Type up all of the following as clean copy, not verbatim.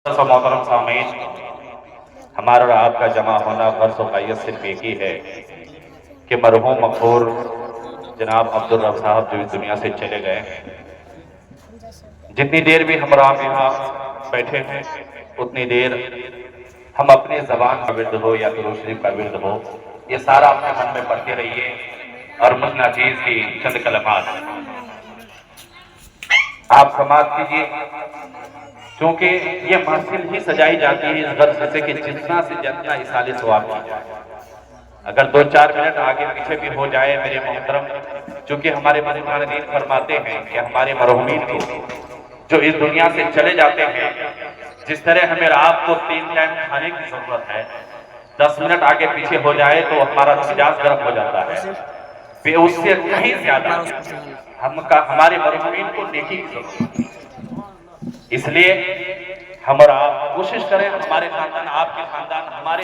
محترم سامعین، ہمارا اور آپ کا جمع ہونا غرض و غایت صرف ایک ہی ہے کہ مرحوم مغفور جناب عبدالرب صاحب جو اس دنیا سے چلے گئے، جتنی دیر بھی ہم یہاں بیٹھے ہیں اتنی دیر ہم اپنی زبان کا ورد ہو یا درود شریف کا ورد ہو، یہ سارا اپنے من میں پڑھتے رہیے اور مجھ ناچیز کی چند کلمات آپ سماعت کیجیے، چونکہ یہ محفل ہی سجائی جاتی ہے اس غرض سے کہ جتنا سے جتنا اصالِ ثواب کی جائے۔ اگر 2-4 منٹ آگے پیچھے بھی ہو جائے میرے محترم، چونکہ ہمارے بزرگان دین فرماتے ہیں کہ ہمارے مرحومین کو جو اس دنیا سے چلے جاتے ہیں، جس طرح ہمیں آپ کو 3 ٹائم کھانے کی ضرورت ہے، 10 منٹ آگے پیچھے ہو جائے تو ہمارا مزاج گرم ہو جاتا ہے، اس سے کہیں زیادہ ہمارے مرحومین کو نیکی کی ضرورت ہے۔ اس لیے ہم اور آپ کوشش کریں ہمارے خاندان، آپ کے خاندان، ہمارے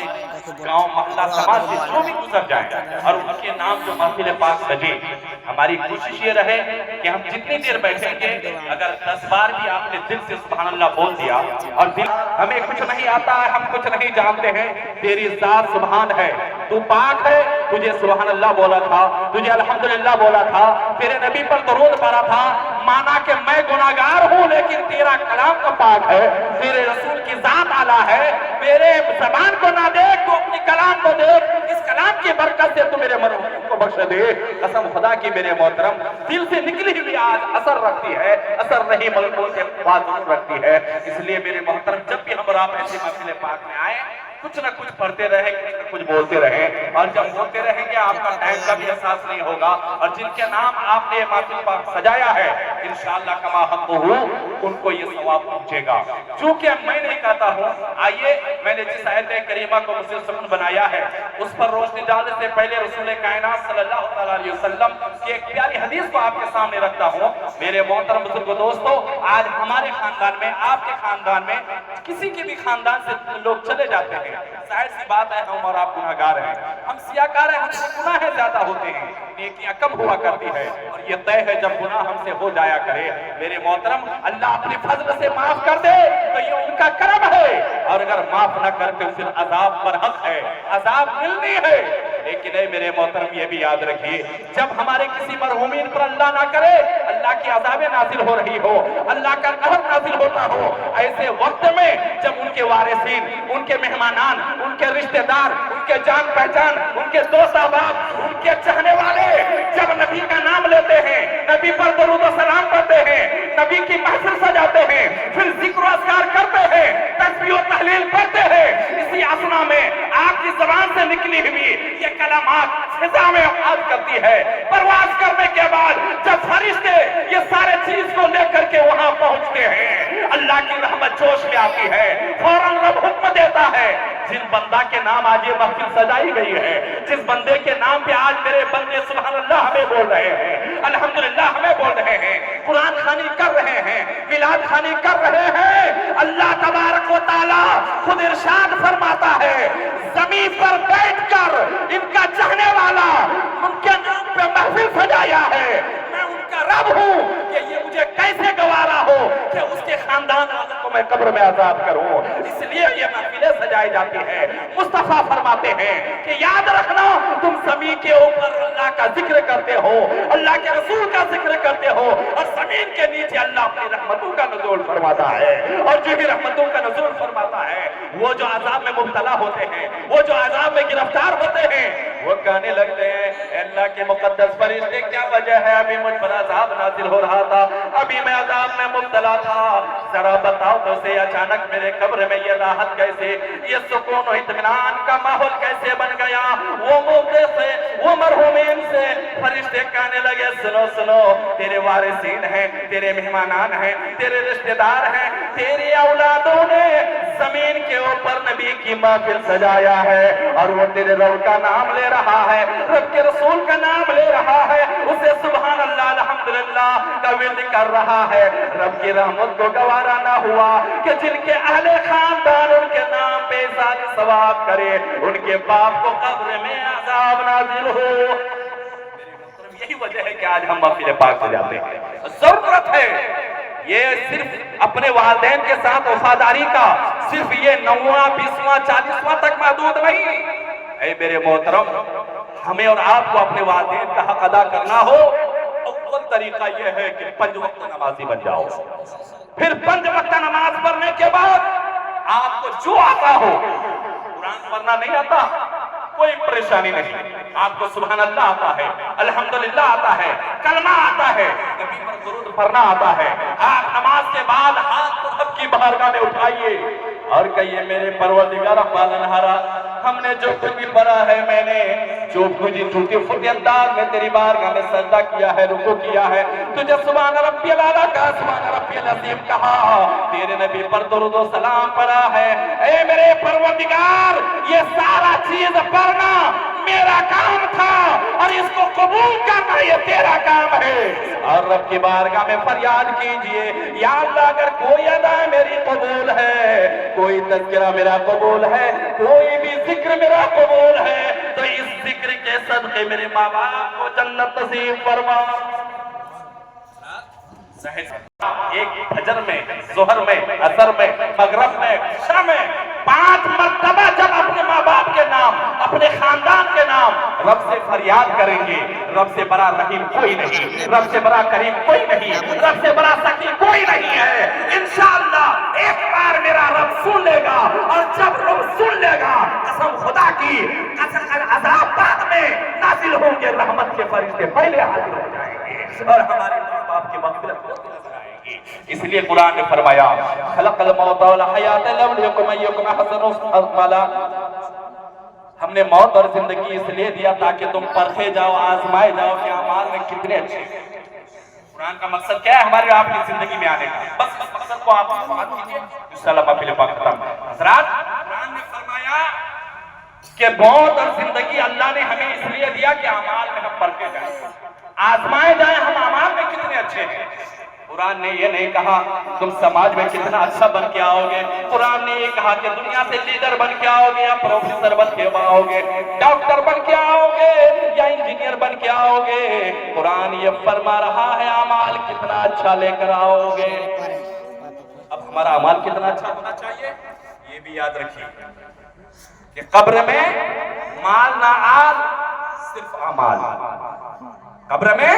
گاؤں محلہ سماج سے جو بھی گزر جائیں اور ان کے نام جو محفل پاک سجے، ہماری کوشش یہ رہے کہ ہم جتنی دیر بیٹھیں گے اگر 10 بار بھی آپ نے دل سے سبحان اللہ بول دیا اور دل ہمیں کچھ نہیں آتا ہے، ہم کچھ نہیں جانتے ہیں، تیری ذات سبحان ہے، تو پاک ہے، تجھے سبحان اللہ بولا تھا، تجھے الحمدللہ بولا تھا، تیرے نبی پر درود پڑھا تھا، مانا کہ میں گناہگار ہوں لیکن تیرا کلام تو پاک ہے، تیرے رسول کی ذات اعلیٰ ہے، میرے زبان کو نہ دیکھ تو اپنی کلام کو دیکھ، اس کلام کی برکت سے تو میرے مرحومین کو بخش دے۔ قسم خدا کی میرے محترم، دل سے نکلی ہوئی آج اثر رکھتی ہے، اثر نہیں ملکوں سے بات رکھتی ہے۔ اس لیے میرے محترم جب بھی ہم اور آپ ایسے محفل پاک میں آئیں کچھ نہ کچھ پڑھتے رہیں، کچھ نہ کچھ بولتے رہیں، اور جب بولتے رہیں گے آپ کا ٹائم کا بھی احساس نہیں ہوگا، اور جن کے نام آپ نے محفل پاک سجایا ہے انشاءاللہ کما حقہ ان کو یہ ثواب پہنچے گا۔ چونکہ میں نہیں کہتا ہوں، آئیے میں نے جس آیت کریمہ کو مسلسل بنایا ہے اس پر روشنی ڈالنے سے پہلے رسول کائنات صلی اللہ علیہ وسلم کی ایک پیاری حدیث کو آپ کے سامنے رکھتا ہوں۔ میرے محترم بزرگ دوستو، آج ہمارے خاندان میں، آپ کے خاندان میں، کسی کے بھی خاندان سے لوگ چلے جاتے ہیں، ظاہر سی بات ہے ہم اور آپ گناہگار ہیں، ہم سیاہکار ہیں، ہم سے گناہ زیادہ ہوتے ہیں، نیکیاں کم ہوا کرتی ہے، اور یہ طے ہے جب گناہ ہم سے ہو جایا کرے میرے محترم اللہ اپنے فضل سے معاف کر دے تو یہ ان کا کرم ہے، اور اگر معاف نہ کرتے پھر عذاب پر حق ہے، عذاب ملنی ہے۔ لیکن اے میرے محترم یہ بھی یاد رکھیے جب ہمارے کسی مرحومین پر اللہ نہ کرے اللہ کی عذاب نازل ہو رہی ہو، اللہ کا قہر نازل ہوتا ہو، ایسے وقت میں جب ان کے وارثین، ان کے مہمانان، ان کے رشتہ دار، ان کے جان پہچان، ان کے دوست احباب، ان کے چاہنے والے جب نبی کا نام لیتے ہیں، نبی پر درود و سلام پڑھتے ہیں، نبی کی محفل سجاتے ہیں، پھر ذکر و اذکار کرتے ہیں، تسبیح و تحلیل پڑھتے ہیں، اسی اسنا میں آپ کی زبان سے نکلی ہوئی یہ کلمات فضا میں آواز کرتی ہے۔ پرواز کرنے کے بعد جب فرشتے یہ سارے چیز کو لے کر کے وہاں پہنچتے ہیں، اللہ کی رحمت جوش میں آتی ہے، فوراً رب حکم دیتا ہے جن بندہ کے نام آج یہ محفل سجائی گئی ہے، جس بندے کے نام پہ آج میرے بندے سبحان اللہ ہمیں بول رہے ہیں، الحمدللہ ہمیں بول رہے ہیں، قرآن خوانی کر رہے ہیں، میلاد خوانی کر رہے ہیں، اللہ تبارک و تعالی خود ارشاد فرماتا ہے زمین پر بیٹھ کر ان کا چاہنے والا ان کے نام پہ محفل سجایا ہے، میں ان کا رب ہوں کہ یہ مجھے کیسے گوارا ہو کہ اس کے خاندان والوں کو میں قبر میں عذاب کروں، اس لیے یہ محفلیں سجائی جاتی ہیں۔ مصطفیٰ فرماتے ہیں کہ یاد رکھنا تم زمین کے اوپر اللہ کا ذکر کرتے ہو، اللہ کے رسول کا ذکر کرتے ہو، اور زمین کے نیچے اللہ اپنی رحمتوں کا نزول فرماتا ہے، اور جو بھی رحمتوں کا نزول فرماتا ہے وہ جو عذاب میں مبتلا ہوتے ہیں، وہ جو عذاب میں گرفتار ہوتے ہیں وہ کہنے لگتے ہیں اے اللہ کے مقدس فرشتے کیا وجہ ہے ابھی مجھ پر عذاب نازل ہو رہا تھا، ابھی میں عذاب میں مبتلا تھا، ذرا بتاؤ تو سے اچانک میرے قبر میں یہ راحت کیسے، یہ سکون و اطمینان کا ماحول کیسے بن گیا۔ وہ مردے سے، وہ مرحومین سے فرشتے کہنے لگے سنو سنو، تیرے وارثین ہیں، تیرے مہمانان ہیں، تیرے رشتہ دار ہیں، تیری اولادوں نے زمین کے اوپر نبی کی محفل سجایا ہے، اور وہ تیرے رب کا نام لے رہا ہے، رب کے رسول کا نام لے رہا ہے، اسے سبحان اللہ الحمدللہ کا ورد کر رہا ہے۔ رب کی رحمت کو گوارا نہ ہوا کہ جن کے اہل خاندان ان کے نام پہ ذات ثواب کرے ان کے باپ کو قبر میں عذاب نازل ہو۔ یہی وجہ ہے کہ آج ہم محفل پاک سے جاتے ہیں، ضرورت ہے یہ صرف اپنے والدین کے ساتھ وفاداری کا، صرف یہ 9واں 20واں 40واں تک محدود نہیں. اے میرے محترم، ہمیں اور آپ کو اپنے والدین کا حق ادا کرنا ہو، اول طریقہ یہ ہے کہ 5 وقت نمازی بن جاؤ. پھر 5 وقت نماز پڑھنے کے بعد آپ کو جو آتا ہو، قرآن پڑھنا نہیں آتا کوئی پریشانی نہیں، آپ کو سبحان اللہ آتا ہے، الحمدللہ آتا ہے، کلمہ آتا ہے، نبی پر درود پڑھنا آتا ہے، آپ نماز کے بعد ہاتھ رب کی بارگاہ میں اٹھائیے اور کہیے میرے پروردگار پالنہارا، ہم نے جو کچھ بھی پڑھا ہے، میں نے جو کچھ ٹوٹی پھوٹی انداز میں تیری بارگاہ میں سجدہ کیا ہے، رکوع کیا ہے، تجھے سبحان ربی الاعلیٰ کہا، سبحان ربی العظیم کہا، تیرے نبی پر درود و سلام پڑھا ہے. اے میرے پروردگار، یہ سارا چیز پڑھنا میرا کام تھا اور اس کو قبول کرنا یہ تیرا کام ہے. اور رب کی بارگاہ میں فریاد کیجئے، یا اللہ اگر کوئی ادا میری قبول ہے، کوئی تذکرہ میرا قبول ہے، کوئی بھی ذکر میرا قبول ہے، تو اس ذکر کے صدقے میرے ماں باپ کو جنت نصیب فرما. ایک فجر میں، ظہر میں، عصر میں، مغرب میں، عشاء میں 5 مرتبہ جب اپنے ماں باپ کے نام، اپنے خاندان کے نام رب سے فریاد کریں گے، رب سے بڑا رحیم کوئی نہیں، رب سے بڑا کریم کوئی نہیں، رب سے بڑا سخی کوئی نہیں ہے. انشاءاللہ ایک بار میرا رب سن لے گا، اور جب رب سن لے گا، قسم خدا کی، عذاب بعد میں نازل ہوں گے، رحمت کے فرشتے پہلے حاضر ہو جائیں گے اور ہمارے ماں باپ کی مغفرت نظر آئے گی. اس لیے قرآن نے فرمایا خلق الموت والحیات ليبلوکم ایکم احسن عملا. ہم نے موت اور زندگی اس لیے دیا تاکہ تم پرکھے جاؤ، آزمائے جاؤ کہ اعمال میں کتنے اچھے ہیں. قرآن کا مقصد کیا ہے ہمارے آپ کی زندگی میں آنے کا؟ بس مقصد کو آپ بات کیجئے، انشاءاللہ محفل پاک ختم. حضرات، قرآن نے فرمایا کہ موت اور زندگی اللہ نے ہمیں اس لیے دیا کہ اعمال میں ہم پرکھے جائیں، آزمائے جائیں ہم اعمال میں کتنے اچھے ہیں. قرآن نے یہ نہیں کہا تم سماج میں کتنا اچھا بن کے آؤ گے، قرآن نے یہ کہا کہ دنیا سے لیڈر بن کے آؤ گے، یا پروفیسر بن کے آؤ گے، ڈاکٹر بن کے آؤ گے، یا انجینئر بن کے آؤ گے. قرآن یہ فرما رہا ہے اعمال کتنا اچھا لے کر آؤ گے. اب ہمارا اعمال کتنا اچھا ہونا چاہیے یہ بھی یاد رکھیے کہ قبر میں مال نہ آل، صرف اعمال. قبر میں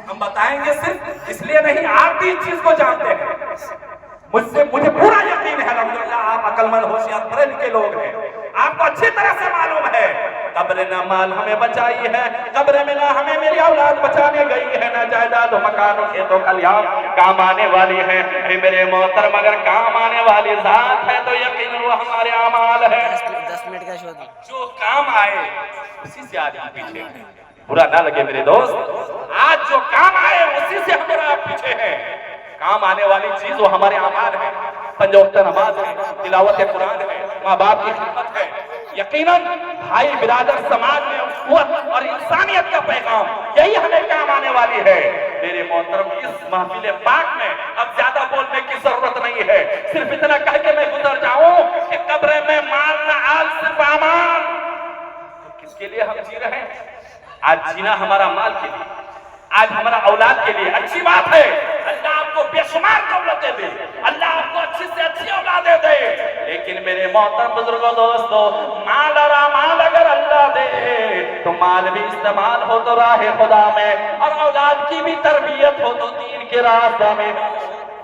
ہم بتائیں گے صرف اس لیے نہیں، آپ بھی اس چیز کو جانتے ہیں، مجھے پورا یقین ہے، الحمدللہ آپ عقل مند ہوشیار پڑھے لکھے لوگ ہیں، آپ کو اچھی طرح سے معلوم ہے قبر نہ مال ہمیں بچائی ہے، قبر میں نہ ہمیں میری اولاد بچانے گئی ہے، نہ جائیداد و مکان و کھیت و کھلیان کام آنے والی ہے. میرے محترم اگر کام آنے والی ذات ہے تو یقین وہ ہمارے اعمال ہے. 10 منٹ کا شو جو کام آئے اسی سے آگے پیچھے، برا نہ لگے میرے دوست، آج جو کام آئے اسی سے ہمارا پیچھے ہے. کام آنے والی چیز وہ ہمارے اعمال ہے، 5 وقت نماز ہے، تلاوت قرآن ہے، ماں باپ کی خدمت ہے. یقیناً بھائی برادر سماج میں قوت اور انسانیت کا پیغام یہی ہمیں کام آنے والی ہے. میرے محترم اس محفل پاک میں اب زیادہ بولنے کی ضرورت نہیں ہے، صرف اتنا کہہ کے میں گزر جاؤں کہ قبر میں مال نہ آل صرف اعمال. تو کس کے لیے ہم جی رہے ہیں؟ آج جینا ہمارا مال کے لیے، آج ہمارا اولاد کے لیے. اچھی بات ہے، اللہ آپ کو بے شمار دولتیں دے، اللہ آپ کو اچھی سے اچھی اولادیں دے، لیکن میرے محترم بزرگوں دوستو، مال اور اعمال اگر اللہ دے تو مال بھی استعمال ہو تو راہ خدا میں، اور اولاد کی بھی تربیت ہو تو دین کے راستہ میں،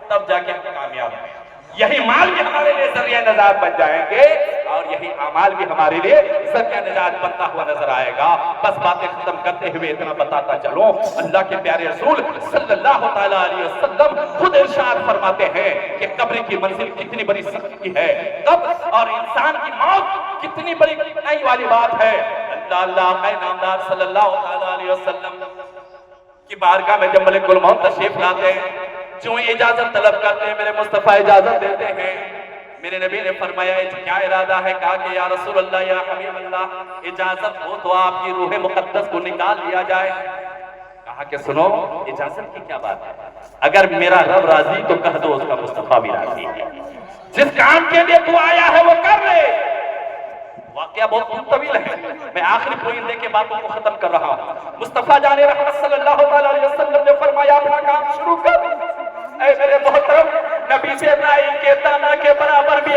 تب جا کے ہم کامیاب ہیں. یہی مال بھی ہمارے لیے ذریعہ نجات بن جائیں گے اور یہی اعمال بھی ہمارے لیے ذریعہ نجات بنتا ہوا نظر آئے گا. بس باتیں ختم کرتے ہوئے اتنا بتاتا چلوں، اللہ کے پیارے رسول صلی اللہ تعالیٰ علیہ وسلم خود ارشاد فرماتے ہیں کہ قبر کی منزل کتنی بڑی سختی ہے، قبر اور انسان کی موت کتنی بڑی کٹھنائی والی بات ہے. اللہ کے نامدار صلی اللہ تعالیٰ علیہ وسلم کی بارگاہ میں جب ملک الموت تشریف لاتے ہیں، جو اجازت طلب کرتے ہیں، میرے مصطفیٰ اجازت دیتے ہیں. میرے نبی نے فرمایا کیا ارادہ ہے؟ کہا کہ یا رسول اللہ، یا حبیب اللہ، اجازت ہو تو آپ کی روح مقدس کو نکال لیا جائے. کہا کہ سنو، اجازت کی کیا بات ہے؟ اگر میرا رب راضی تو کہہ دو اس کا مصطفیٰ بھی راضی ہے. جس کام کے لیے تو آیا ہے وہ کر لے. واقعہ بہت طویل ہے، میں آخری پوائنٹ کے باتوں کو ختم کر رہا ہوں. مصطفیٰ جان رحمت صلی اللہ علیہ وسلم نے فرمایا اپنا کام شروع کر. اے میرے محترم، نبی سے ابراہیم کے دانا کے برابر بھی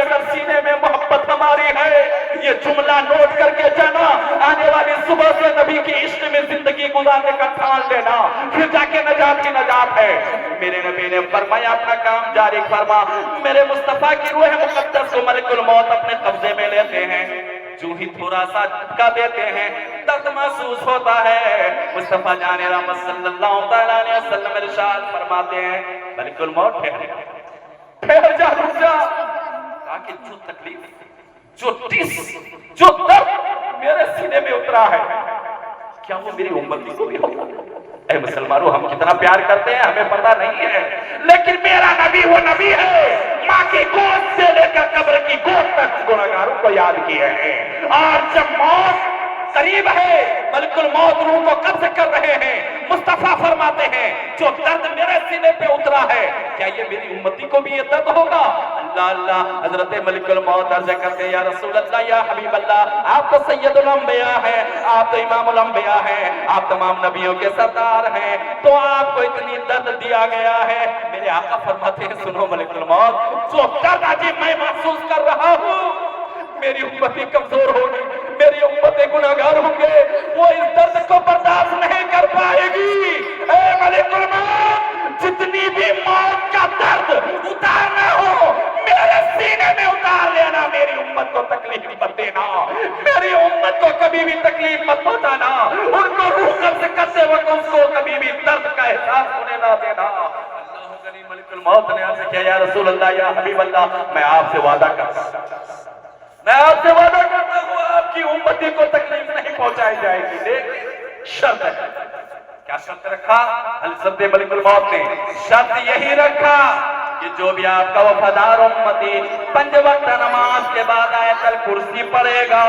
یہ جملہ نوٹ کر کے جانا، آنے والی صبح سے نبی کی عشق میں زندگی گزارنے کا ٹھان لینا، پھر جا کے نجات کی نجات ہے۔ میرے نبی نے فرمایا اپنا کام جاری فرما، میرے مصطفیٰ کی روح مقدس کو ملک الموت اپنے قبضے میں لیتے ہیں، جو ہی تھوڑا سا جھٹکا دیتے ہیں درد محسوس ہوتا ہے۔ مصطفیٰ جان رحمت صلی اللہ علیہ وسلم ارشاد فرماتے ہیں ملک الموت ٹھہر جا، رک جا، تاکہ جو تکلیف، جو ٹس، جو درد میرے سینے میں اترا ہے کیا وہ میری امتی کو بھی ہوگا؟ اے مسلمانوں، ہم کتنا پیار کرتے ہیں ہمیں پتہ نہیں ہے، لیکن میرا نبی وہ نبی ہے ماں کی گود سے لے کر قبر کی گود تک گنہگاروں کو یاد کیا ہے۔ اور جب موت قریب ہے، ملک الموت روح کو قبض کر رہے ہیں، مصطفیٰ فرماتے ہیں جو درد میرے سینے پہ اترا ہے کیا یہ میری امتی کو بھی یہ درد ہوگا؟ اللہ اللہ، حضرت ملک الموت عرض کرتے ہیں یا رسول اللہ، یا حبیب اللہ، آپ تو سید الانبیاء ہیں، آپ تو امام الانبیاء ہیں، آپ تمام نبیوں کے سردار ہیں، تو آپ کو اتنی درد دیا گیا ہے۔ میرے آقا فرماتے ہیں سنو ملک الموت، جو درد آج میں محسوس کر رہا ہوں میری امتی کمزور ہوگی، میری امتی گناہگار ہوں گے، وہ اس درد کو برداشت نہیں کر پائے گی۔ اے ملک الموت، جتنی بھی موت کا درد اتارنا ہو میرے سینے میں اتار لینا، میری امت کو تکلیف مت دینا، میری امت کو کبھی بھی تکلیف مت پہنچانا، ان کو روح قبض کرتے وقت ان کو کبھی بھی درد کا احساس ہونے نہ دینا۔ ملک الموت نے عرض کیا یا رسول اللہ، یا حبیب اللہ، میں آپ سے وعدہ کرتا ہوں، میں آپ سے وعدہ کرتا ہوں آپ کی امتی کو تکلیف نہیں پہنچائی جائے گی، لیکن شرط ہے۔ کیا شرط رکھا حضرت ملک الموت نے؟ شرط یہی رکھا کہ جو بھی آپ کا وفادار امتی 5 وقت نماز کے بعد آیت الکرسی پڑھے گا